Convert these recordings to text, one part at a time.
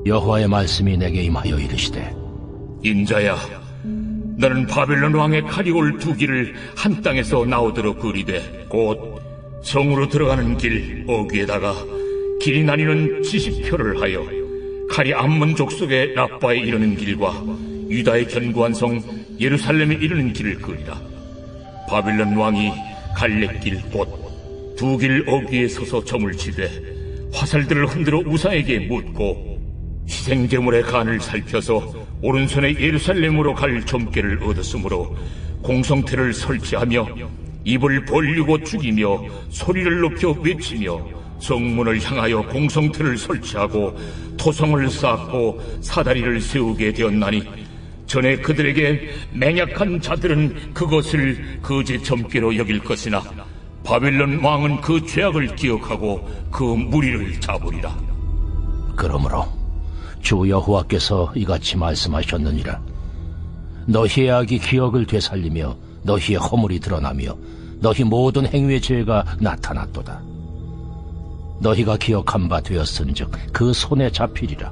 여호와의 말씀이 내게 임하여 이르시되, 인자야, 너는 바벨론 왕의 칼이 올 두 길을 한 땅에서 나오도록 그리되 곧 성으로 들어가는 길 어귀에다가 길이 나뉘는 70표를 하여 칼이 암몬 족속의 라빠에 이르는 길과 유다의 견고한 성 예루살렘에 이르는 길을 그리라. 바벨론 왕이 갈래길 곧 두 길 어귀에 서서 점을 치되 화살들을 흔들어 우사에게 묻고 희생제물의 간을 살펴서 오른손에 예루살렘으로 갈 점괘를 얻었으므로 공성태를 설치하며 입을 벌리고 죽이며 소리를 높여 외치며 성문을 향하여 공성태를 설치하고 토성을 쌓고 사다리를 세우게 되었나니 전에 그들에게 맹약한 자들은 그것을 거짓 점괘로 여길 것이나 바벨론 왕은 그 죄악을 기억하고 그 무리를 잡으리라. 그러므로 주 여호와께서 이같이 말씀하셨느니라. 너희의 악이 기억을 되살리며 너희의 허물이 드러나며 너희 모든 행위의 죄가 나타났도다. 너희가 기억한 바 되었은즉 그 손에 잡히리라.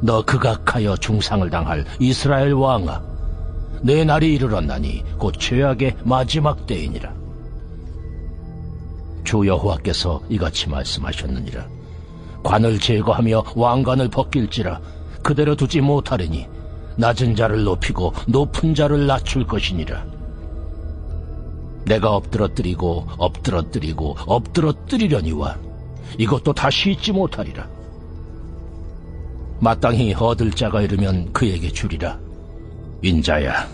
너 극악하여 중상을 당할 이스라엘 왕아, 내 날이 이르렀나니 곧 죄악의 마지막 때이니라. 주 여호와께서 이같이 말씀하셨느니라. 관을 제거하며 왕관을 벗길지라 그대로 두지 못하리니 낮은 자를 높이고 높은 자를 낮출 것이니라. 내가 엎드러뜨리고 엎드러뜨리고 엎드러뜨리려니와 이것도 다시 잊지 못하리라. 마땅히 얻을 자가 이르면 그에게 주리라. 인자야,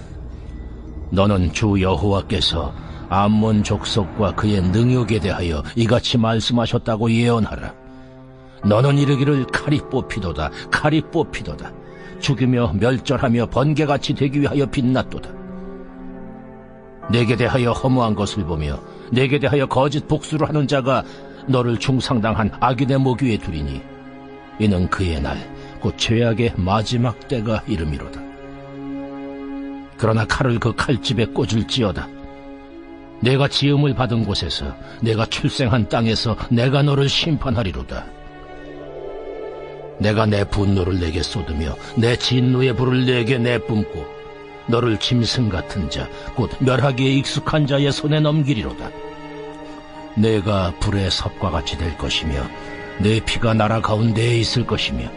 너는 주 여호와께서 암몬 족속과 그의 능욕에 대하여 이같이 말씀하셨다고 예언하라. 너는 이르기를 칼이 뽑히도다, 칼이 뽑히도다. 죽이며 멸절하며 번개같이 되기 위하여 빛났도다. 내게 대하여 허무한 것을 보며 내게 대하여 거짓 복수를 하는 자가 너를 중상당한 악인의 목 위에 두리니 이는 그의 날, 곧 죄악의 마지막 때가 이름이로다. 그러나 칼을 그 칼집에 꽂을지어다. 내가 지음을 받은 곳에서, 내가 출생한 땅에서 내가 너를 심판하리로다. 내가 내 분노를 내게 쏟으며 내 진노의 불을 내게 내뿜고 너를 짐승 같은 자, 곧 멸하기에 익숙한 자의 손에 넘기리로다. 내가 불의 섭과 같이 될 것이며 내 피가 나라 가운데에 있을 것이며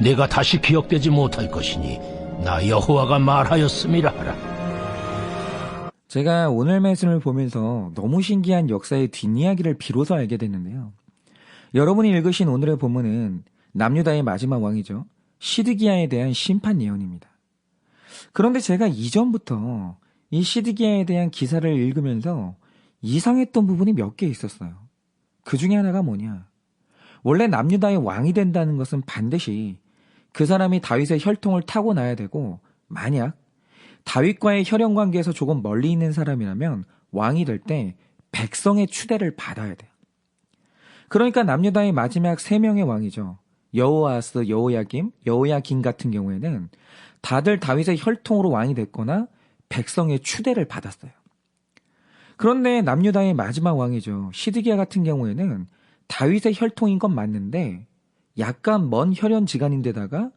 내가 다시 기억되지 못할 것이니 나 여호와가 말하였음이라 하라. 제가 오늘 말씀을 보면서 너무 신기한 역사의 뒷이야기를 비로소 알게 됐는데요. 여러분이 읽으신 오늘의 본문은 남유다의 마지막 왕이죠. 시드기야에 대한 심판 예언입니다. 그런데 제가 이전부터 이 시드기야에 대한 기사를 읽으면서 이상했던 부분이 몇 개 있었어요. 그 중에 하나가 뭐냐. 원래 남유다의 왕이 된다는 것은 반드시 그 사람이 다윗의 혈통을 타고나야 되고, 만약 다윗과의 혈연 관계에서 조금 멀리 있는 사람이라면 왕이 될 때 백성의 추대를 받아야 돼요. 그러니까 남유다의 마지막 3명의 왕이죠. 여호아스, 여호야김, 여호야긴 같은 경우에는 다들 다윗의 혈통으로 왕이 됐거나 백성의 추대를 받았어요. 그런데 남유다의 마지막 왕이죠. 시드기야 같은 경우에는 다윗의 혈통인 건 맞는데 약간 먼 혈연지간인데다가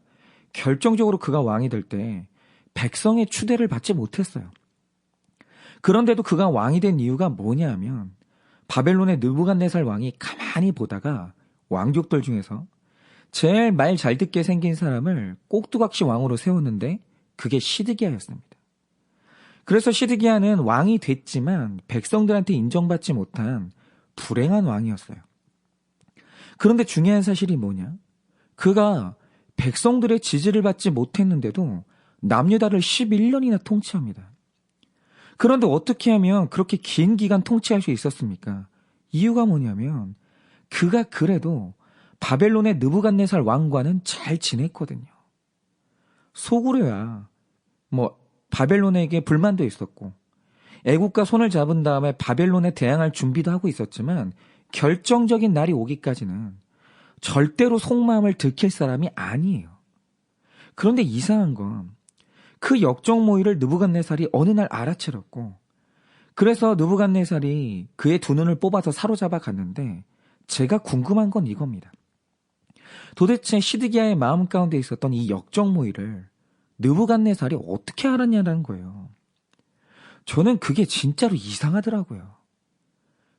결정적으로 그가 왕이 될 때 백성의 추대를 받지 못했어요. 그런데도 그가 왕이 된 이유가 뭐냐 하면 바벨론의 느부갓네살 왕이 가만히 보다가 왕족들 중에서 제일 말 잘 듣게 생긴 사람을 꼭두각시 왕으로 세웠는데 그게 시드기야였습니다. 그래서 시드기야는 왕이 됐지만 백성들한테 인정받지 못한 불행한 왕이었어요. 그런데 중요한 사실이 뭐냐? 그가 백성들의 지지를 받지 못했는데도 남유다를 11년이나 통치합니다. 그런데 어떻게 하면 그렇게 긴 기간 통치할 수 있었습니까? 이유가 뭐냐면 그가 그래도 바벨론의 느부갓네살 왕과는 잘 지냈거든요. 속으로야 바벨론에게 불만도 있었고 애국과 손을 잡은 다음에 바벨론에 대항할 준비도 하고 있었지만 결정적인 날이 오기까지는 절대로 속마음을 들킬 사람이 아니에요. 그런데 이상한 건 그 역적모의를 느부갓네살이 어느 날 알아채렸고, 그래서 느부갓네살이 그의 두 눈을 뽑아서 사로잡아 갔는데 제가 궁금한 건 이겁니다. 도대체 시드기야의 마음 가운데 있었던 이 역정모의를 느부갓네살이 어떻게 알았냐는 거예요. 저는 그게 진짜로 이상하더라고요.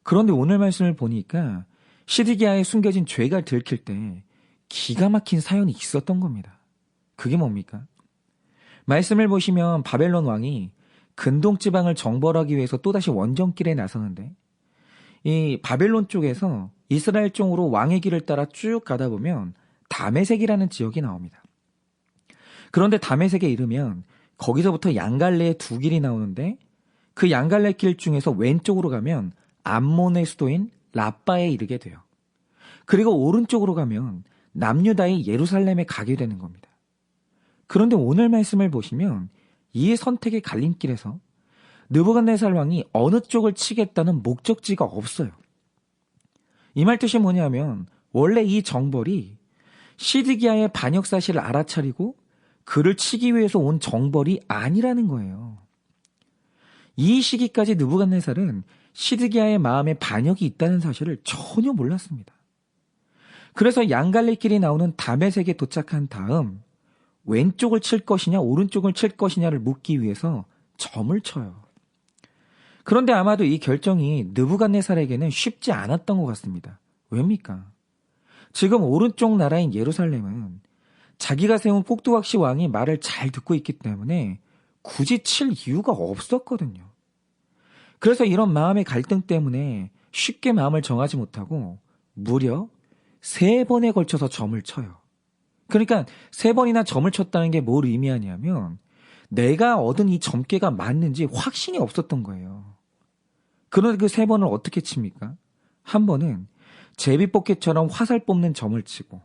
그런데 오늘 말씀을 보니까 시드기야의 숨겨진 죄가 들킬 때 기가 막힌 사연이 있었던 겁니다. 그게 뭡니까? 말씀을 보시면 바벨론 왕이 근동지방을 정벌하기 위해서 또다시 원정길에 나서는데 이 바벨론 쪽에서 이스라엘 쪽으로 왕의 길을 따라 쭉 가다 보면 다메섹이라는 지역이 나옵니다. 그런데 다메섹에 이르면 거기서부터 양갈래의 두 길이 나오는데 그 양갈래 길 중에서 왼쪽으로 가면 암몬의 수도인 라빠에 이르게 돼요. 그리고 오른쪽으로 가면 남유다의 예루살렘에 가게 되는 겁니다. 그런데 오늘 말씀을 보시면 이 선택의 갈림길에서 느부갓네살 왕이 어느 쪽을 치겠다는 목적지가 없어요. 이 말 뜻이 뭐냐면 원래 이 정벌이 시드기야의 반역 사실을 알아차리고 그를 치기 위해서 온 정벌이 아니라는 거예요. 이 시기까지 느부갓네살은 시드기야의 마음에 반역이 있다는 사실을 전혀 몰랐습니다. 그래서 양갈래길이 나오는 다메섹에 도착한 다음 왼쪽을 칠 것이냐 오른쪽을 칠 것이냐를 묻기 위해서 점을 쳐요. 그런데 아마도 이 결정이 느부갓네살에게는 쉽지 않았던 것 같습니다. 왜입니까? 지금 오른쪽 나라인 예루살렘은 자기가 세운 꼭두각시 왕이 말을 잘 듣고 있기 때문에 굳이 칠 이유가 없었거든요. 그래서 이런 마음의 갈등 때문에 쉽게 마음을 정하지 못하고 무려 3번에 걸쳐서 점을 쳐요. 그러니까 3번이나 점을 쳤다는 게 뭘 의미하냐면 내가 얻은 이 점괘가 맞는지 확신이 없었던 거예요. 그런데 그 3번을 어떻게 칩니까? 한 번은 제비뽑기처럼 화살 뽑는 점을 치고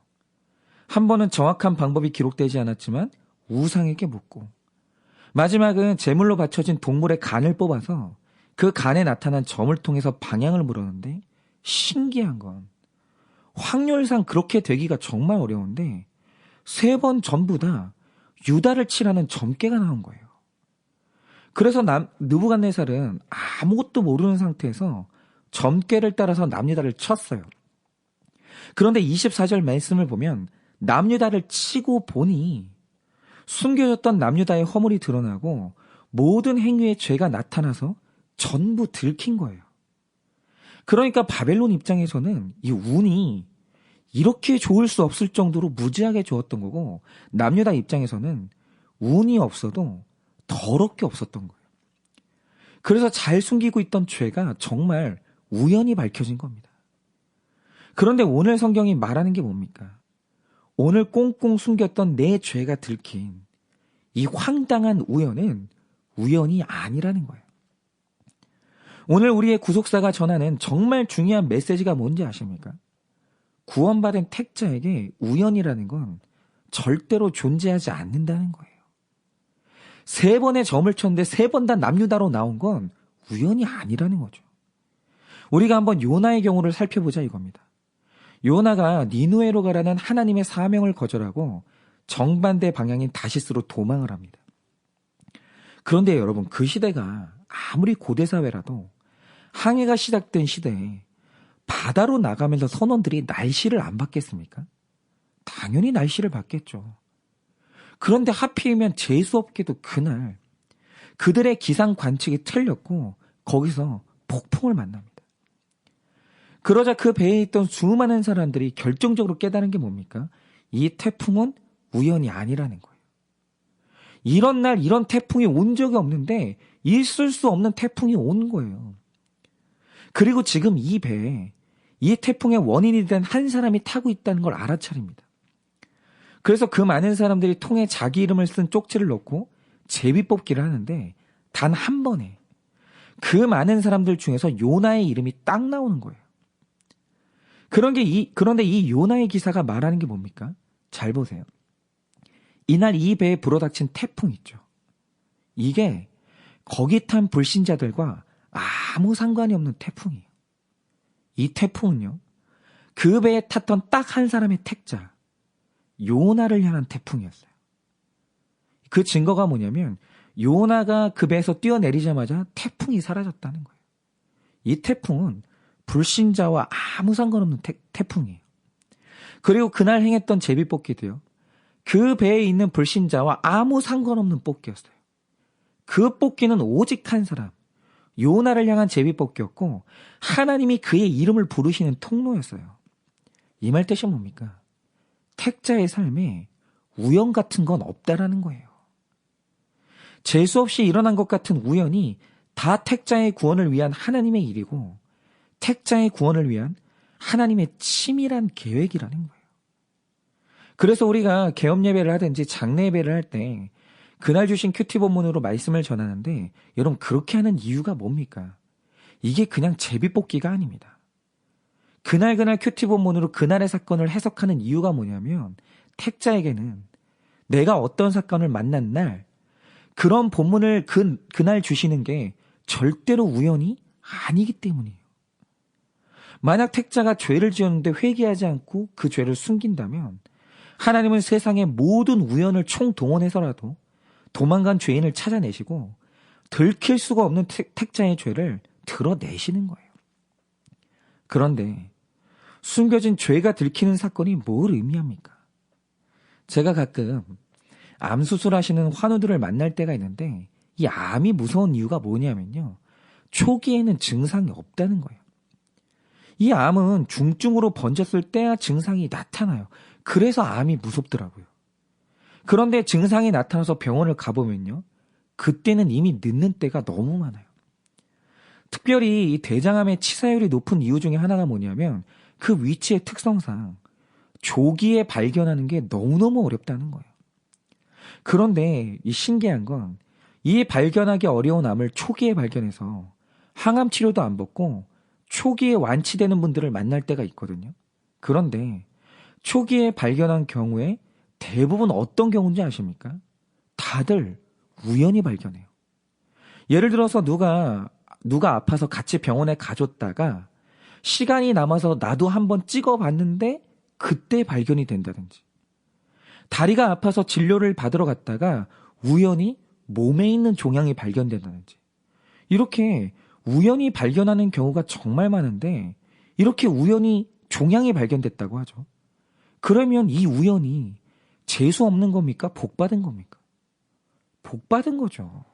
한 번은 정확한 방법이 기록되지 않았지만 우상에게 묻고 마지막은 제물로 바쳐진 동물의 간을 뽑아서 그 간에 나타난 점을 통해서 방향을 물었는데 신기한 건 확률상 그렇게 되기가 정말 어려운데 3번 전부 다 유다를 치라는 점괘가 나온 거예요. 그래서 느부갓네살은 아무것도 모르는 상태에서 점괘를 따라서 남유다를 쳤어요. 그런데 24절 말씀을 보면 남유다를 치고 보니 숨겨졌던 남유다의 허물이 드러나고 모든 행위의 죄가 나타나서 전부 들킨 거예요. 그러니까 바벨론 입장에서는 이 운이 이렇게 좋을 수 없을 정도로 무지하게 좋았던 거고 남유다 입장에서는 운이 없어도 더럽게 없었던 거예요. 그래서 잘 숨기고 있던 죄가 정말 우연히 밝혀진 겁니다. 그런데 오늘 성경이 말하는 게 뭡니까? 오늘 꽁꽁 숨겼던 내 죄가 들킨 이 황당한 우연은 우연이 아니라는 거예요. 오늘 우리의 구속사가 전하는 정말 중요한 메시지가 뭔지 아십니까? 구원받은 택자에게 우연이라는 건 절대로 존재하지 않는다는 거예요. 3번의 점을 쳤는데 3번 다 남유다로 나온 건 우연이 아니라는 거죠. 우리가 한번 요나의 경우를 살펴보자 이겁니다. 요나가 니누에로 가라는 하나님의 사명을 거절하고 정반대 방향인 다시스로 도망을 합니다. 그런데 여러분 그 시대가 아무리 고대사회라도 항해가 시작된 시대에 바다로 나가면서 선원들이 날씨를 안 받겠습니까? 당연히 날씨를 받겠죠. 그런데 하필이면 재수없게도 그날 그들의 기상 관측이 틀렸고 거기서 폭풍을 만납니다. 그러자 그 배에 있던 수많은 사람들이 결정적으로 깨달은 게 뭡니까? 이 태풍은 우연이 아니라는 거예요. 이런 날 이런 태풍이 온 적이 없는데 있을 수 없는 태풍이 온 거예요. 그리고 지금 이 배에 이 태풍의 원인이 된 한 사람이 타고 있다는 걸 알아차립니다. 그래서 그 많은 사람들이 통에 자기 이름을 쓴 쪽지를 넣고 제비뽑기를 하는데 단 한 번에 그 많은 사람들 중에서 요나의 이름이 딱 나오는 거예요. 그런데 이 요나의 기사가 말하는 게 뭡니까? 잘 보세요. 이날 이 배에 불어닥친 태풍 있죠. 이게 거기 탄 불신자들과 아무 상관이 없는 태풍이에요. 이 태풍은요. 그 배에 탔던 딱 한 사람의 택자 요나를 향한 태풍이었어요. 그 증거가 뭐냐면 요나가 그 배에서 뛰어내리자마자 태풍이 사라졌다는 거예요. 이 태풍은 불신자와 아무 상관없는 태풍이에요. 그리고 그날 행했던 제비뽑기도요. 그 배에 있는 불신자와 아무 상관없는 뽑기였어요. 그 뽑기는 오직 한 사람, 요나를 향한 제비뽑기였고 하나님이 그의 이름을 부르시는 통로였어요. 이 말 뜻이 뭡니까? 택자의 삶에 우연 같은 건 없다라는 거예요. 재수 없이 일어난 것 같은 우연이 다 택자의 구원을 위한 하나님의 일이고 택자의 구원을 위한 하나님의 치밀한 계획이라는 거예요. 그래서 우리가 개업 예배를 하든지 장례 예배를 할 때 그날 주신 큐티 본문으로 말씀을 전하는데 여러분 그렇게 하는 이유가 뭡니까? 이게 그냥 제비뽑기가 아닙니다. 그날 큐티 본문으로 그날의 사건을 해석하는 이유가 뭐냐면 택자에게는 내가 어떤 사건을 만난 날 그런 본문을 그날 주시는 게 절대로 우연이 아니기 때문이에요. 만약 택자가 죄를 지었는데 회개하지 않고 그 죄를 숨긴다면 하나님은 세상의 모든 우연을 총동원해서라도 도망간 죄인을 찾아내시고 들킬 수가 없는 택자의 죄를 드러내시는 거예요. 그런데 숨겨진 죄가 들키는 사건이 뭘 의미합니까? 제가 가끔 암 수술하시는 환우들을 만날 때가 있는데 이 암이 무서운 이유가 뭐냐면요. 초기에는 증상이 없다는 거예요. 이 암은 중증으로 번졌을 때야 증상이 나타나요. 그래서 암이 무섭더라고요. 그런데 증상이 나타나서 병원을 가보면요. 그때는 이미 늦는 때가 너무 많아요. 특별히 이 대장암의 치사율이 높은 이유 중에 하나가 뭐냐면 그 위치의 특성상 조기에 발견하는 게 너무너무 어렵다는 거예요. 그런데 이 신기한 건 이 발견하기 어려운 암을 초기에 발견해서 항암 치료도 안 받고 초기에 완치되는 분들을 만날 때가 있거든요. 그런데 초기에 발견한 경우에 대부분 어떤 경우인지 아십니까? 다들 우연히 발견해요. 예를 들어서 누가 아파서 같이 병원에 가줬다가 시간이 남아서 나도 한번 찍어봤는데 그때 발견이 된다든지 다리가 아파서 진료를 받으러 갔다가 우연히 몸에 있는 종양이 발견된다든지 이렇게 우연히 발견하는 경우가 정말 많은데 이렇게 우연히 종양이 발견됐다고 하죠. 그러면 이 우연이 재수 없는 겁니까? 복 받은 겁니까? 복 받은 거죠.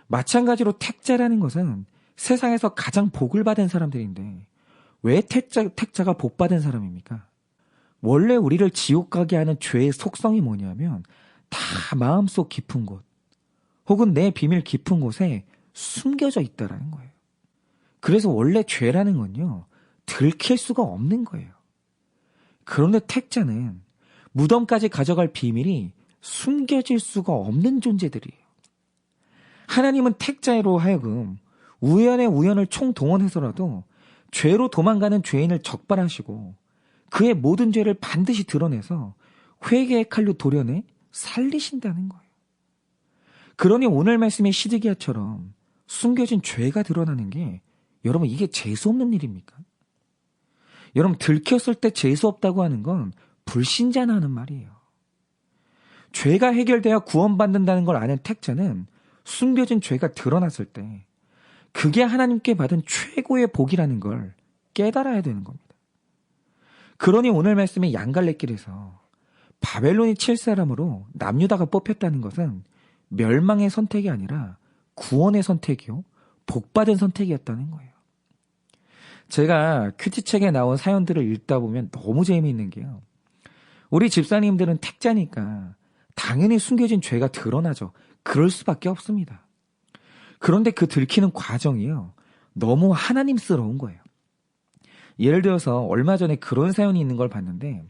마찬가지로 택자라는 것은 세상에서 가장 복을 받은 사람들인데 왜 택자가 복 받은 사람입니까? 원래 우리를 지옥 가게 하는 죄의 속성이 뭐냐면 다 마음속 깊은 곳 혹은 내 비밀 깊은 곳에 숨겨져 있다라는 거예요. 그래서 원래 죄라는 건요. 들킬 수가 없는 거예요. 그런데 택자는 무덤까지 가져갈 비밀이 숨겨질 수가 없는 존재들이에요. 하나님은 택자로 하여금 우연의 우연을 총동원해서라도 죄로 도망가는 죄인을 적발하시고 그의 모든 죄를 반드시 드러내서 회개의 칼로 도려내 살리신다는 거예요. 그러니 오늘 말씀의 시드기야처럼 숨겨진 죄가 드러나는 게 여러분 이게 재수 없는 일입니까? 여러분 들켰을 때 재수 없다고 하는 건 불신자나 하는 말이에요. 죄가 해결돼야 구원받는다는 걸 아는 택자는 숨겨진 죄가 드러났을 때 그게 하나님께 받은 최고의 복이라는 걸 깨달아야 되는 겁니다. 그러니 오늘 말씀의 양갈래길에서 바벨론이 칠 사람으로 남유다가 뽑혔다는 것은 멸망의 선택이 아니라 구원의 선택이요. 복받은 선택이었다는 거예요. 제가 큐티책에 나온 사연들을 읽다 보면 너무 재미있는 게요. 우리 집사님들은 택자니까 당연히 숨겨진 죄가 드러나죠. 그럴 수밖에 없습니다. 그런데 그 들키는 과정이요. 너무 하나님스러운 거예요. 예를 들어서 얼마 전에 그런 사연이 있는 걸 봤는데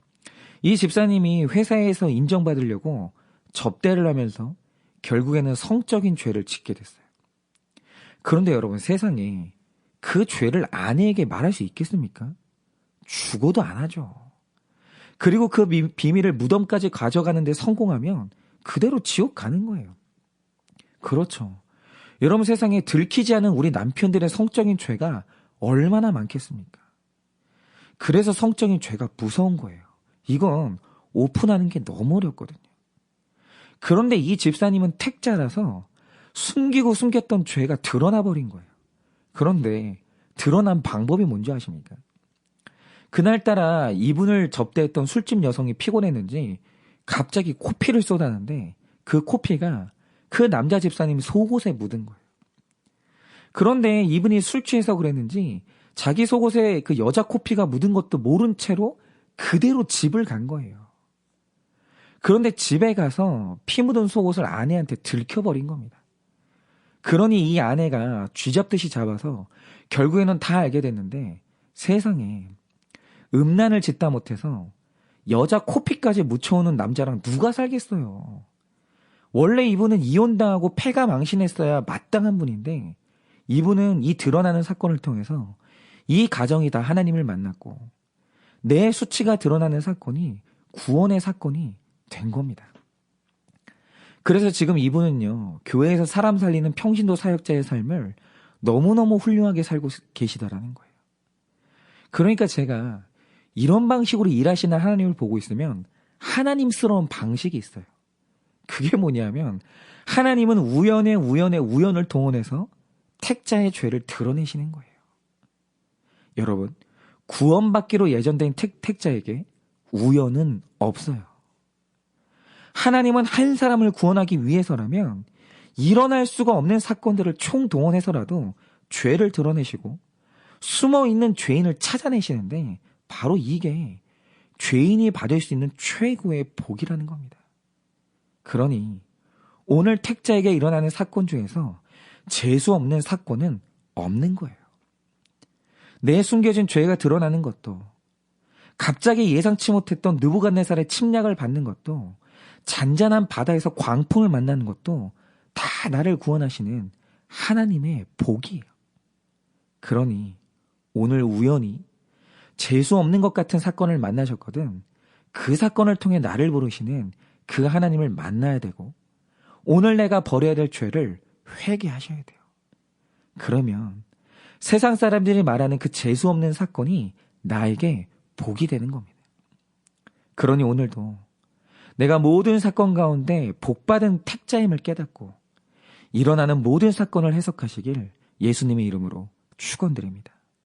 이 집사님이 회사에서 인정받으려고 접대를 하면서 결국에는 성적인 죄를 짓게 됐어요. 그런데 여러분 세상에 그 죄를 아내에게 말할 수 있겠습니까? 죽어도 안 하죠. 그리고 그 비밀을 무덤까지 가져가는 데 성공하면 그대로 지옥 가는 거예요. 그렇죠. 여러분 세상에 들키지 않은 우리 남편들의 성적인 죄가 얼마나 많겠습니까? 그래서 성적인 죄가 무서운 거예요. 이건 오픈하는 게 너무 어렵거든요. 그런데 이 집사님은 택자라서 숨기고 숨겼던 죄가 드러나 버린 거예요. 그런데 드러난 방법이 뭔지 아십니까? 그날따라 이분을 접대했던 술집 여성이 피곤했는지 갑자기 코피를 쏟았는데 그 코피가 그 남자 집사님 속옷에 묻은 거예요. 그런데 이분이 술 취해서 그랬는지 자기 속옷에 그 여자 코피가 묻은 것도 모른 채로 그대로 집을 간 거예요. 그런데 집에 가서 피 묻은 속옷을 아내한테 들켜버린 겁니다. 그러니 이 아내가 쥐잡듯이 잡아서 결국에는 다 알게 됐는데 세상에 음란을 짓다 못해서 여자 코피까지 묻혀오는 남자랑 누가 살겠어요. 원래 이분은 이혼당하고 패가 망신했어야 마땅한 분인데 이분은 이 드러나는 사건을 통해서 이 가정이 다 하나님을 만났고 내 수치가 드러나는 사건이 구원의 사건이 된 겁니다. 그래서 지금 이분은요, 교회에서 사람 살리는 평신도 사역자의 삶을 너무너무 훌륭하게 살고 계시다라는 거예요. 그러니까 제가 이런 방식으로 일하시는 하나님을 보고 있으면 하나님스러운 방식이 있어요. 그게 뭐냐면 하나님은 우연의 우연을 동원해서 택자의 죄를 드러내시는 거예요. 여러분, 구원받기로 예정된 택자에게 우연은 없어요. 하나님은 한 사람을 구원하기 위해서라면 일어날 수가 없는 사건들을 총동원해서라도 죄를 드러내시고 숨어있는 죄인을 찾아내시는데 바로 이게 죄인이 받을 수 있는 최고의 복이라는 겁니다. 그러니 오늘 택자에게 일어나는 사건 중에서 재수 없는 사건은 없는 거예요. 내 숨겨진 죄가 드러나는 것도, 갑자기 예상치 못했던 느부갓네살의 침략을 받는 것도, 잔잔한 바다에서 광풍을 만나는 것도 다 나를 구원하시는 하나님의 복이에요. 그러니 오늘 우연히 재수 없는 것 같은 사건을 만나셨거든 그 사건을 통해 나를 부르시는 그 하나님을 만나야 되고 오늘 내가 버려야 될 죄를 회개하셔야 돼요. 그러면 세상 사람들이 말하는 그 재수 없는 사건이 나에게 복이 되는 겁니다. 그러니 오늘도 내가 모든 사건 가운데 복받은 택자임을 깨닫고 일어나는 모든 사건을 해석하시길 예수님의 이름으로 축원드립니다.